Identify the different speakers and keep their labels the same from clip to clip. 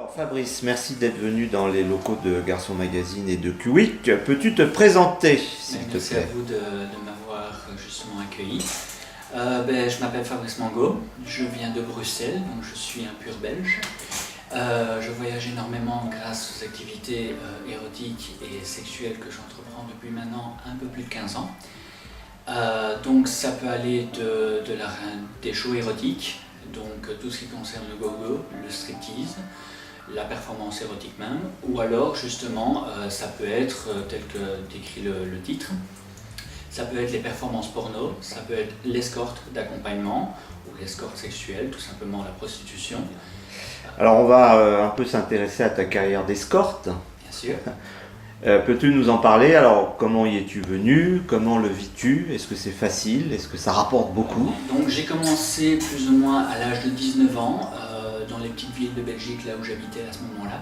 Speaker 1: Alors Fabrice, merci d'être venu dans les locaux de Garçon Magazine et de QWeek. Peux-tu te présenter, s'il te
Speaker 2: Merci
Speaker 1: plaît?
Speaker 2: à vous de m'avoir justement accueilli. Je m'appelle Fabrice Mangot, je viens de Bruxelles, donc je suis un pur belge. Je voyage énormément grâce aux activités érotiques et sexuelles que j'entreprends depuis maintenant un peu plus de 15 ans. Donc ça peut aller des shows érotiques, donc tout ce qui concerne le go-go, le striptease, la performance érotique même, ou alors justement ça peut être tel que décrit le titre, ça peut être les performances porno, ça peut être l'escorte d'accompagnement ou l'escorte sexuelle, tout simplement la prostitution.
Speaker 1: Alors on va un peu s'intéresser à ta carrière d'escorte.
Speaker 2: Bien sûr.
Speaker 1: Peux-tu nous en parler? Alors comment y es-tu venu? Comment le vis-tu? Est-ce que c'est facile? Est-ce que ça rapporte beaucoup?
Speaker 2: Donc j'ai commencé plus ou moins à l'âge de 19 ans, dans les petites villes de Belgique, là où j'habitais à ce moment-là.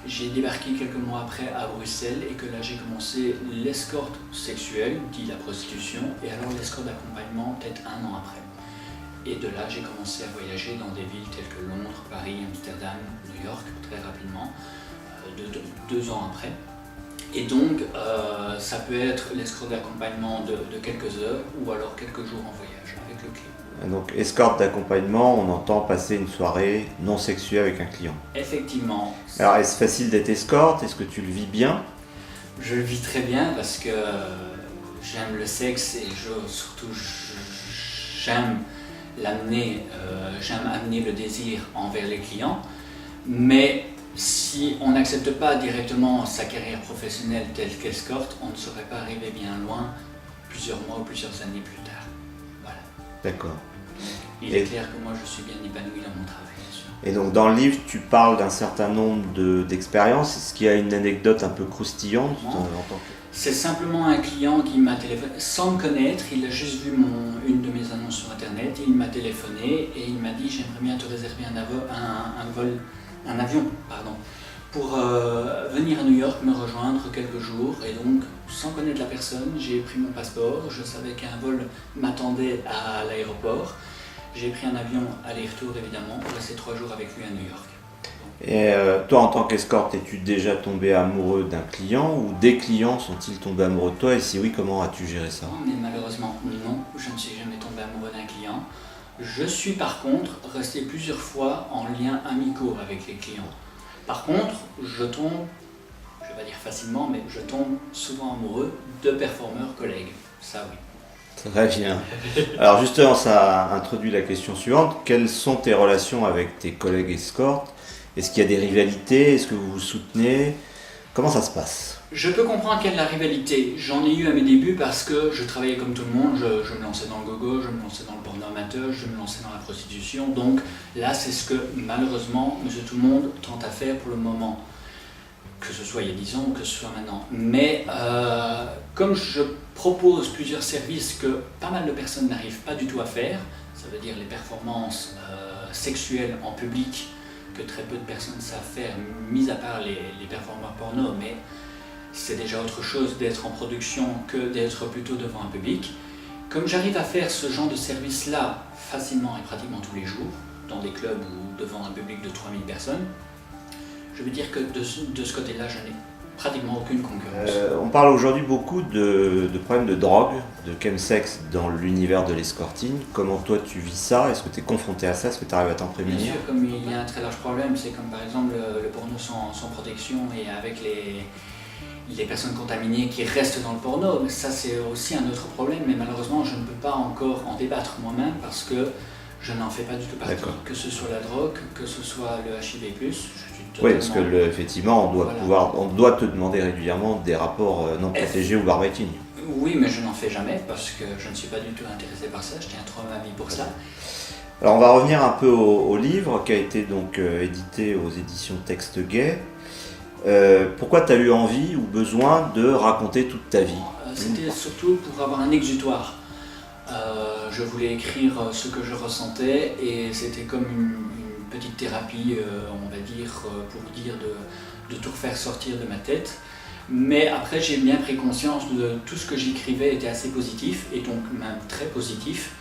Speaker 2: J'ai débarqué quelques mois après à Bruxelles et que là j'ai commencé l'escorte sexuelle, dit la prostitution, et alors l'escorte d'accompagnement peut-être un an après. Et de là j'ai commencé à voyager dans des villes telles que Londres, Paris, Amsterdam, New York, très rapidement, 2 ans après. Et donc ça peut être l'escorte d'accompagnement de quelques heures ou alors quelques jours en voyage avec le client.
Speaker 1: Donc escorte d'accompagnement, on entend passer une soirée non sexuelle avec un client.
Speaker 2: Effectivement.
Speaker 1: Alors est-ce facile d'être escorte? Est-ce que tu le vis bien?
Speaker 2: Je le vis très bien parce que j'aime le sexe et surtout j'aime j'aime amener le désir envers les clients. Mais si on n'accepte pas directement sa carrière professionnelle telle qu'escorte, on ne saurait pas arriver bien loin plusieurs mois ou plusieurs années plus tard. Voilà.
Speaker 1: D'accord.
Speaker 2: Il est clair que moi je suis bien épanoui dans mon travail, bien sûr.
Speaker 1: Et donc dans le livre, tu parles d'un certain nombre d'expériences. Est-ce qu'il y a une anecdote un peu croustillante en tant que...
Speaker 2: C'est simplement un client qui m'a téléphoné, sans me connaître, il a juste vu une de mes annonces sur internet, il m'a téléphoné et il m'a dit j'aimerais bien te réserver un avion pour venir à New York me rejoindre quelques jours. Et donc sans connaître la personne, j'ai pris mon passeport, je savais qu'un vol m'attendait à l'aéroport. J'ai pris un avion aller-retour évidemment pour rester 3 jours avec lui à New York.
Speaker 1: Et toi, en tant qu'escorte, es-tu déjà tombé amoureux d'un client ou des clients sont-ils tombés amoureux de toi? Et si oui, comment as-tu géré ça?
Speaker 2: Mais malheureusement, non, je ne suis jamais tombé amoureux d'un client. Je suis par contre resté plusieurs fois en lien amicaux avec les clients. Par contre, je tombe, je ne vais pas dire facilement, mais je tombe souvent amoureux de performeurs collègues. Ça oui.
Speaker 1: Très bien. Alors justement, ça introduit la question suivante. Quelles sont tes relations avec tes collègues escortes? Est-ce qu'il y a des rivalités? Est-ce que vous vous soutenez? Comment ça se passe?
Speaker 2: Je peux comprendre qu'il y a de la rivalité. J'en ai eu à mes débuts parce que je travaillais comme tout le monde. Je me lançais dans le gogo, je me lançais dans le porno amateur, je me lançais dans la prostitution. Donc là, c'est ce que malheureusement, monsieur tout le monde tente à faire pour le moment. Que ce soit il y a 10 ans ou que ce soit maintenant. Mais comme je propose plusieurs services que pas mal de personnes n'arrivent pas du tout à faire, ça veut dire les performances sexuelles en public que très peu de personnes savent faire, mis à part les performeurs porno, mais c'est déjà autre chose d'être en production que d'être plutôt devant un public. Comme j'arrive à faire ce genre de service-là facilement et pratiquement tous les jours, dans des clubs ou devant un public de 3000 personnes, je veux dire que de ce côté-là, je n'ai pratiquement aucune concurrence.
Speaker 1: On parle aujourd'hui beaucoup de problèmes de drogue, de chemsex dans l'univers de l'escorting. Comment toi tu vis ça? Est-ce que tu es confronté à ça? Est-ce que tu arrives à t'en prémunir?
Speaker 2: Bien sûr, comme il y a un très large problème, c'est comme par exemple le porno sans protection et avec les personnes contaminées qui restent dans le porno. Mais ça c'est aussi un autre problème, mais malheureusement je ne peux pas encore en débattre moi-même parce que je n'en fais pas du tout partie. Que ce soit la drogue, que ce soit le HIV+, je suis totalement...
Speaker 1: Oui, parce que effectivement, on doit te demander régulièrement des rapports non protégés ou barbitine.
Speaker 2: Oui, mais je n'en fais jamais parce que je ne suis pas du tout intéressé par ça, je tiens trop à ma vie pour ça.
Speaker 1: Alors on va revenir un peu au livre qui a été donc édité aux éditions Texte Gay. Pourquoi tu as eu envie ou besoin de raconter toute ta vie?
Speaker 2: C'était surtout pour avoir un exutoire. Je voulais écrire ce que je ressentais et c'était comme une petite thérapie, on va dire, pour dire de tout faire sortir de ma tête. Mais après j'ai bien pris conscience de tout ce que j'écrivais était assez positif et donc même très positif.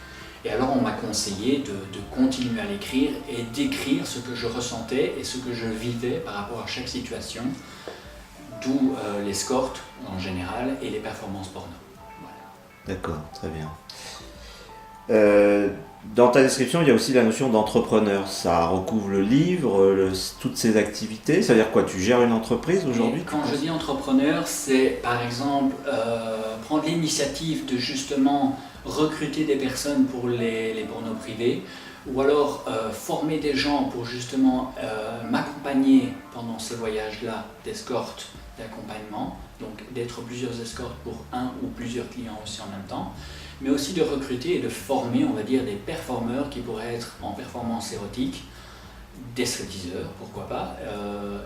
Speaker 2: Et alors on m'a conseillé de continuer à l'écrire et d'écrire ce que je ressentais et ce que je vivais par rapport à chaque situation, d'où l'escorte en général et les performances porno. Voilà.
Speaker 1: D'accord, très bien. Dans ta description, il y a aussi la notion d'entrepreneur. Ça recouvre le livre, toutes ces activités. Ça veut dire quoi? Tu gères une entreprise aujourd'hui?
Speaker 2: Quand je dis entrepreneur, c'est par exemple prendre l'initiative de justement recruter des personnes pour les pornos privés, ou alors former des gens pour justement m'accompagner pendant ces voyages-là d'escorte, d'accompagnement, donc d'être plusieurs escortes pour un ou plusieurs clients aussi en même temps, mais aussi de recruter et de former, on va dire, des performeurs qui pourraient être en performance érotique, des stripteaseurs, pourquoi pas,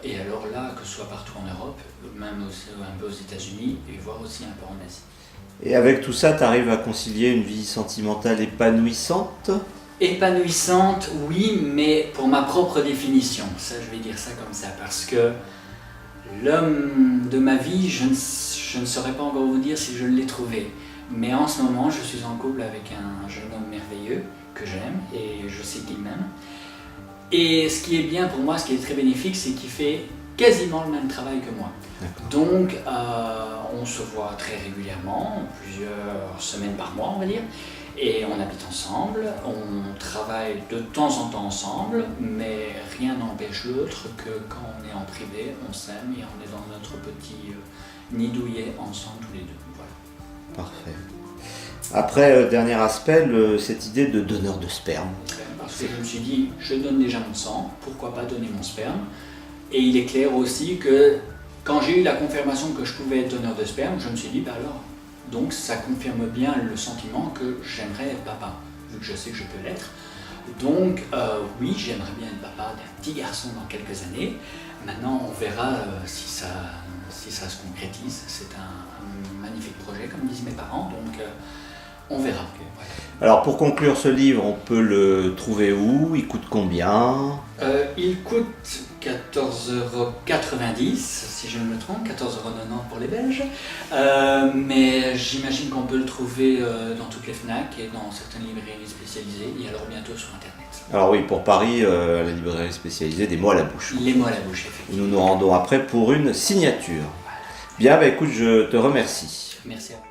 Speaker 2: et alors là, que ce soit partout en Europe, même aussi, un peu aux États-Unis, et voire aussi un peu en Asie.
Speaker 1: Et avec tout ça, tu arrives à concilier une vie sentimentale épanouissante?
Speaker 2: Épanouissante, oui, mais pour ma propre définition, ça je vais dire ça comme ça, parce que l'homme de ma vie, je ne saurais pas encore vous dire si je l'ai trouvé. Mais en ce moment, je suis en couple avec un jeune homme merveilleux que j'aime et je sais qu'il m'aime. Et ce qui est bien pour moi, ce qui est très bénéfique, c'est qu'il fait quasiment le même travail que moi. Donc, on se voit très régulièrement, plusieurs semaines par mois, on va dire. Et on habite ensemble, on travaille de temps en temps ensemble, mais rien n'empêche l'autre que quand on est en privé, on s'aime et on est dans notre petit nid douillet ensemble tous les deux. Voilà.
Speaker 1: Parfait. Après, dernier aspect, cette idée de donneur de sperme.
Speaker 2: Parce que je me suis dit, je donne déjà mon sang, pourquoi pas donner mon sperme? Et il est clair aussi que quand j'ai eu la confirmation que je pouvais être donneur de sperme, je me suis dit, bah alors, donc ça confirme bien le sentiment que j'aimerais être papa, vu que je sais que je peux l'être. Donc oui, j'aimerais bien être papa d'un petit garçon dans quelques années. Maintenant, on verra si ça se concrétise. C'est un magnifique projet, comme disent mes parents, donc on verra. Ouais.
Speaker 1: Alors pour conclure ce livre, on peut le trouver où? Il coûte combien?
Speaker 2: Il coûte 14,90 €, si je ne me trompe, 14,90 € pour les Belges. Mais j'imagine qu'on peut le trouver dans toutes les FNAC et dans certaines librairies spécialisées, et alors bientôt sur Internet.
Speaker 1: Alors oui, pour Paris, la librairie spécialisée des mots à la bouche.
Speaker 2: Les mots à la bouche, effectivement.
Speaker 1: Nous nous rendons après pour une signature.
Speaker 2: Voilà.
Speaker 1: Bien, bah écoute, je te remercie.
Speaker 2: Merci à vous.